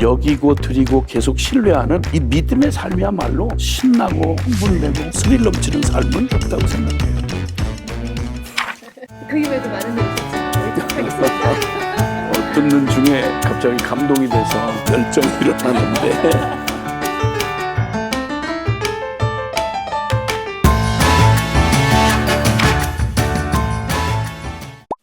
여기고 드리고 계속 신뢰하는 이 믿음의 삶이야말로 신나고 흥분되고 스릴 넘치는 삶은 없다고 생각해요. 그 이후에도 많은 일이 있었죠. 듣는 중에 갑자기 감동이 돼서 열정이 일어나는데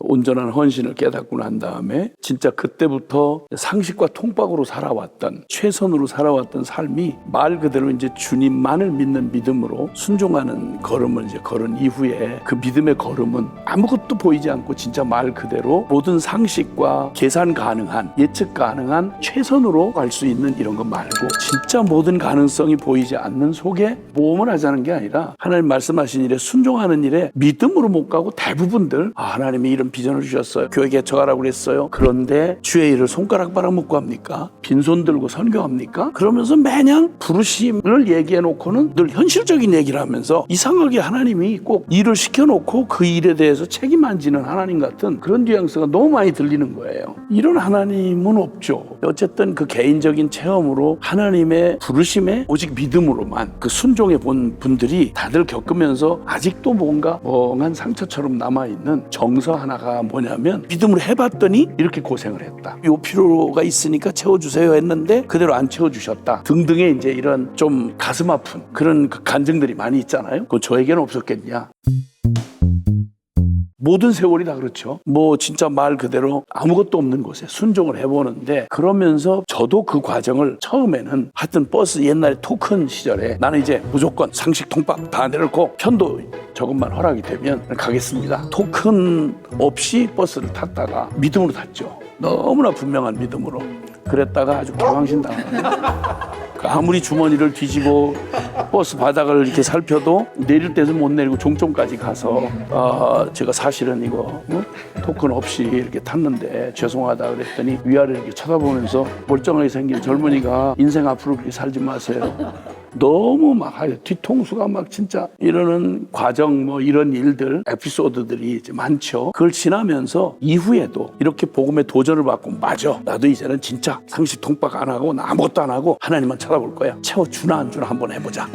온전한 헌신을 깨닫고 난 다음에 진짜 그때부터 상식과 통박으로 살아왔던, 최선으로 살아왔던 삶이 말 그대로 이제 주님만을 믿는 믿음으로 순종하는 걸음을 이제 걸은 이후에 그 믿음의 걸음은 아무것도 보이지 않고 진짜 말 그대로 모든 상식과 계산 가능한, 예측 가능한 최선으로 갈 수 있는 이런 거 말고 진짜 모든 가능성이 보이지 않는 속에 모험을 하자는 게 아니라 하나님 말씀하신 일에 순종하는 일에 믿음으로 못 가고 대부분들 하나님이 이런 비전을 주셨어요. 교회 개척하라고 그랬어요. 그런데 주의 일을 손가락 빨아먹고 합니까? 빈손 들고 선교합니까? 그러면서 매년 부르심을 얘기해 놓고는 늘 현실적인 얘기를 하면서 이상하게 하나님이 꼭 일을 시켜놓고 그 일에 대해서 책임 안 지는 하나님 같은 그런 뉘앙스가 너무 많이 들리는 거예요. 이런 하나님은 없죠. 어쨌든 그 개인적인 체험으로 하나님의 부르심에 오직 믿음으로만 그 순종해 본 분들이 다들 겪으면서 아직도 뭔가 멍한 상처처럼 남아있는 정서 하나가 뭐냐면 믿음으로 해봤더니 이렇게 고생을 했다. 요 필요가 있으니까 채워주세요 했는데 그대로 안 채워주셨다. 등등의 이제 이런 좀 가슴 아픈 그런 그 간증들이 많이 있잖아요. 그건 저에게는 없었겠냐. 모든 세월이 다 그렇죠. 뭐 진짜 말 그대로 아무것도 없는 곳에 순종을 해보는데 그러면서 저도 그 과정을 처음에는 하여튼 버스 옛날에 토큰 시절에 나는 이제 무조건 상식 통박 다 내놓고 편도 저것만 허락이 되면 가겠습니다. 토큰 없이 버스를 탔다가 믿음으로 탔죠. 너무나 분명한 믿음으로. 그랬다가 아주 개망신 당하고 아무리 주머니를 뒤지고 버스 바닥을 이렇게 살펴도 내릴 때도 못 내리고 종점까지 가서 제가 사실은 이거 토큰 없이 이렇게 탔는데 죄송하다 그랬더니 위아래를 이렇게 쳐다보면서 멀쩡하게 생긴 젊은이가 인생 앞으로 그렇게 살지 마세요. 너무 막 뒤통수가 막 진짜 이러는 과정 뭐 이런 일들 에피소드들이 이제 많죠. 그걸 지나면서 이후에도 이렇게 복음에 도전을 받고 맞아 나도 이제는 진짜 상식 통박 안 하고 나 아무것도 안 하고 하나님만 쳐다볼 거야. 채워주나 안 주나 한번 해보자.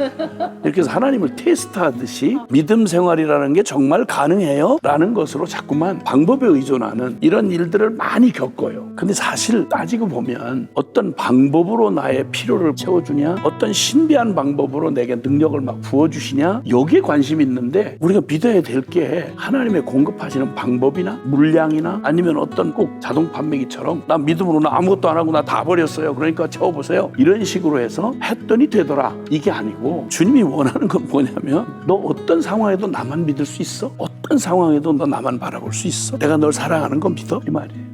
이렇게 해서 하나님을 테스트하듯이 믿음 생활이라는 게 정말 가능해요? 라는 것으로 자꾸만 방법에 의존하는 이런 일들을 많이 겪어요. 근데 사실 따지고 보면 어떤 방법으로 나의 필요를 채워주냐 어떤 신비한 방법으로 내게 능력을 막 부어주시냐 여기에 관심이 있는데 우리가 믿어야 될 게 하나님의 공급하시는 방법이나 물량이나 아니면 어떤 꼭 자동 판매기처럼 나 믿음으로 나 아무것도 안 하고 나 다 버렸어요 그러니까 채워보세요 이런 식으로 해서 했더니 되더라 이게 아니고 주님이 원하는 건 뭐냐면 너 어떤 상황에도 나만 믿을 수 있어? 어떤 상황에도 너 나만 바라볼 수 있어? 내가 널 사랑하는 건 믿어? 이 말이에요.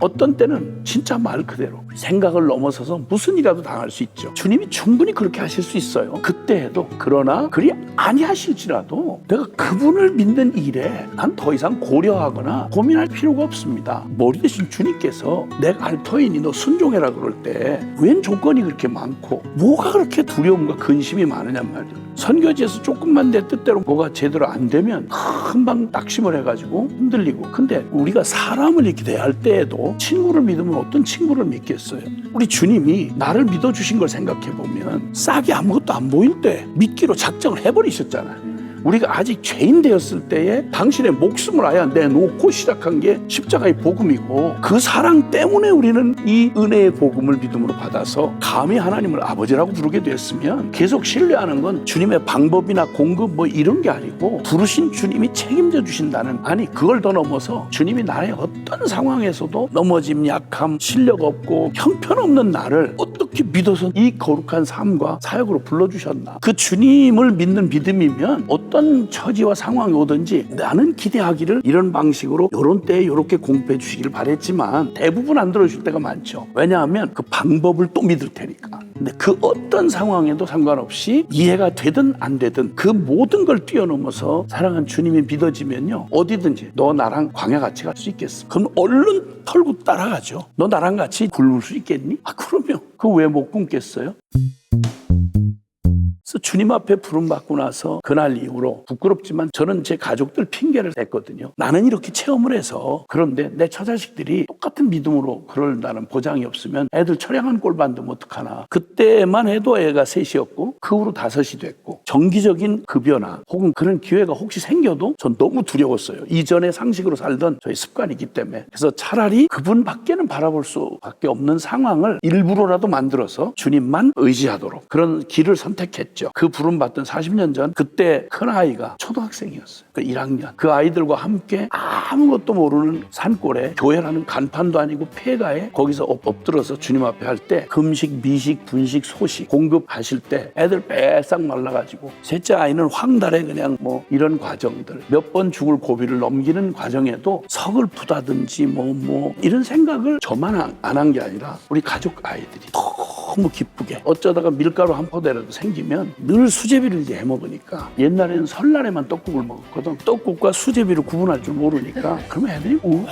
어떤 때는 진짜 말 그대로 생각을 넘어서서 무슨 일이라도 당할 수 있죠. 주님이 충분히 그렇게 하실 수 있어요. 그때 해도. 그러나 그리 아니하실지라도 내가 그분을 믿는 일에 난 더 이상 고려하거나 고민할 필요가 없습니다. 머리 대신 주님께서 내가 알터이니 너 순종해라 그럴 때 웬 조건이 그렇게 많고 뭐가 그렇게 두려움과 근심이 많으냔 말이에요. 선교지에서 조금만 내 뜻대로 뭐가 제대로 안 되면 금방 낙심을 해가지고 흔들리고 근데 우리가 사람을 이렇게 대할 때에도 친구를 믿으면 어떤 친구를 믿겠어요? 우리 주님이 나를 믿어주신 걸 생각해보면 싹이 아무것도 안 보일 때 믿기로 작정을 해버리셨잖아요. 우리가 아직 죄인 되었을 때에 당신의 목숨을 아예 내놓고 시작한 게 십자가의 복음이고 그 사랑 때문에 우리는 이 은혜의 복음을 믿음으로 받아서 감히 하나님을 아버지라고 부르게 되었으면 계속 신뢰하는 건 주님의 방법이나 공급 뭐 이런 게 아니고 부르신 주님이 책임져 주신다는 아니 그걸 더 넘어서 주님이 나의 어떤 상황에서도 넘어짐 약함 실력 없고 형편없는 나를 어떻게 믿어서 이 거룩한 삶과 사역으로 불러주셨나 그 주님을 믿는 믿음이면 어떤 처지와 상황이 오든지 나는 기대하기를 이런 방식으로 이런 때에 이렇게 공부해 주시기를 바랬지만 대부분 안 들어줄 때가 많죠. 왜냐하면 그 방법을 또 믿을 테니까. 근데 그 어떤 상황에도 상관없이 이해가 되든 안 되든 그 모든 걸 뛰어넘어서 사랑하는 주님이 믿어지면요 어디든지 너 나랑 광야 같이 갈 수 있겠어. 그럼 얼른 털고 따라가죠. 너 나랑 같이 굶을 수 있겠니? 그러면 그 왜 못 굶겠어요? 주님 앞에 부름받고 나서 그날 이후로 부끄럽지만 저는 제 가족들 핑계를 댔거든요. 나는 이렇게 체험을 해서 그런데 내 처자식들이 똑같은 믿음으로 그럴다는 보장이 없으면 애들 처량한 꼴 받으면 어떡하나. 그때만 해도 애가 셋이었고 그 후로 5이 됐고 정기적인 급여나 혹은 그런 기회가 혹시 생겨도 전 너무 두려웠어요. 이전에 상식으로 살던 저희 습관이기 때문에. 그래서 차라리 그분밖에는 바라볼 수밖에 없는 상황을 일부러라도 만들어서 주님만 의지하도록 그런 길을 선택했죠. 그 부름받던 40년 전 그때 큰아이가 초등학생이었어요. 그 1학년. 그 아이들과 함께 아무것도 모르는 산골에 교회라는 간판도 아니고 폐가에 거기서 엎드려서 주님 앞에 할 때 금식, 미식, 분식, 소식 공급하실 때 애들 빼싹 말라가지고 셋째 아이는 황달에 그냥 뭐 이런 과정들 몇 번 죽을 고비를 넘기는 과정에도 서글프다든지 뭐 이런 생각을 저만 안 한 게 아니라 우리 가족 아이들이 너무 기쁘게 어쩌다가 밀가루 한 포대라도 생기면 늘 수제비를 이제 해먹으니까 옛날에는 설날에만 떡국을 먹었거든. 떡국과 수제비를 구분할 줄 모르니까 그러면 애들이 우와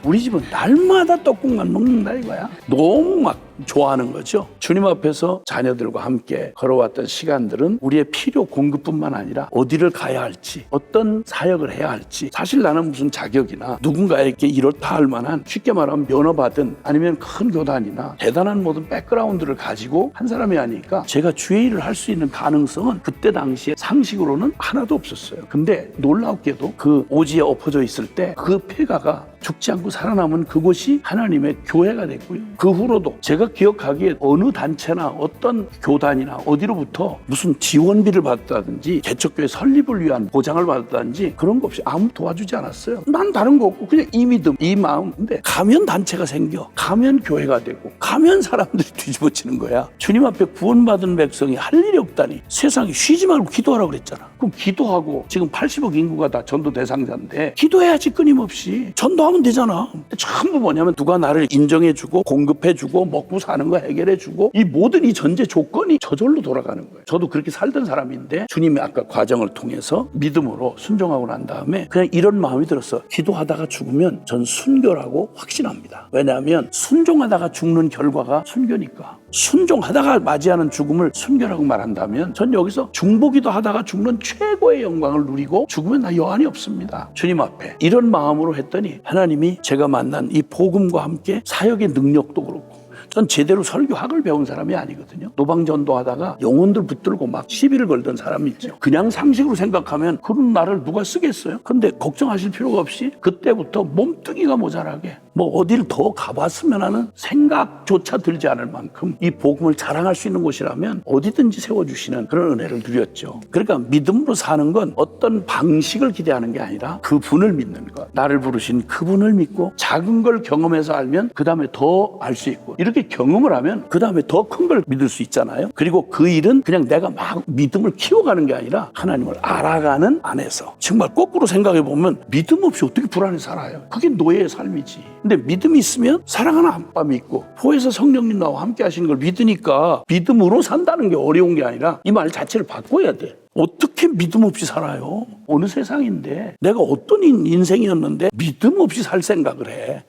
우리 집은 날마다 떡국만 먹는다 이거야. 너무 막 좋아하는 거죠. 주님 앞에서 자녀들과 함께 걸어왔던 시간들은 우리의 필요 공급뿐만 아니라 어디를 가야 할지 어떤 사역을 해야 할지 사실 나는 무슨 자격이나 누군가에게 이렇다 할 만한 쉽게 말하면 면허 받은 아니면 큰 교단이나 대단한 모든 백그라운드를 가지고 한 사람이 아니니까 제가 주의 일을 할 수 있는 가능성은 그때 당시에 상식으로는 하나도 없었어요. 근데 놀랍게도 그 오지에 엎어져 있을 때 그 폐가가 죽지 않고 살아남은 그곳이 하나님의 교회가 됐고요. 그 후로도 제가 기억하기에 어느 단체나 어떤 교단이나 어디로부터 무슨 지원비를 받았다든지 개척교회 설립을 위한 보장을 받았다든지 그런 거 없이 아무 도와주지 않았어요. 난 다른 거 없고 그냥 이 믿음, 이 마음. 근데 가면 단체가 생겨. 가면 교회가 되고 가면 사람들이 뒤집어지는 거야. 주님 앞에 구원받은 백성이 할 일이 없다니 세상에 쉬지 말고 기도하라고 그랬잖아. 그럼 기도하고 지금 80억 인구가 다 전도 대상자인데 기도해야지 끊임없이. 전도하면 되잖아. 전부 뭐냐면 누가 나를 인정해주고 공급해주고 먹고 사는 거 해결해주고 이 모든 이 전제 조건이 저절로 돌아가는 거예요. 저도 그렇게 살던 사람인데 주님이 아까 과정을 통해서 믿음으로 순종하고 난 다음에 그냥 이런 마음이 들었어. 기도하다가 죽으면 전 순교라고 확신합니다. 왜냐하면 순종하다가 죽는 결과가 순교니까. 순종하다가 맞이하는 죽음을 순교라고 말한다면 전 여기서 중보기도 하다가 죽는 최고의 영광을 누리고 죽으면 나 여한이 없습니다. 주님 앞에 이런 마음으로 했더니 하나님이 제가 만난 이 복음과 함께 사역의 능력도 그렇고 전 제대로 설교학을 배운 사람이 아니거든요. 노방전도하다가 영혼들 붙들고 막 시비를 걸던 사람이 있죠. 그냥 상식으로 생각하면 그런 나를 누가 쓰겠어요? 근데 걱정하실 필요가 없이 그때부터 몸뚱이가 모자라게 뭐 어딜 더 가봤으면 하는 생각조차 들지 않을 만큼 이 복음을 자랑할 수 있는 곳이라면 어디든지 세워주시는 그런 은혜를 누렸죠. 그러니까 믿음으로 사는 건 어떤 방식을 기대하는 게 아니라 그분을 믿는 것. 나를 부르신 그분을 믿고 작은 걸 경험해서 알면 그 다음에 더 알 수 있고 이렇게 경험을 하면 그 다음에 더 큰 걸 믿을 수 있잖아요. 그리고 그 일은 그냥 내가 막 믿음을 키워가는 게 아니라 하나님을 알아가는 안에서 정말 거꾸로 생각해 보면 믿음 없이 어떻게 불안해 살아요. 그게 노예의 삶이지. 근데 믿음이 있으면 사랑하는 아빠 믿고 포에서 성령님 나와 함께 하시는 걸 믿으니까 믿음으로 산다는 게 어려운 게 아니라 이 말 자체를 바꿔야 돼. 어떻게 믿음 없이 살아요? 어느 세상인데 내가 어떤 인생이었는데 믿음 없이 살 생각을 해.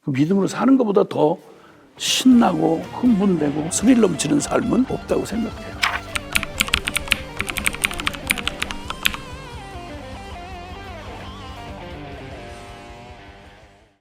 그 믿음으로 사는 것보다 더 신나고 흥분되고 스릴 넘치는 삶은 없다고 생각해요.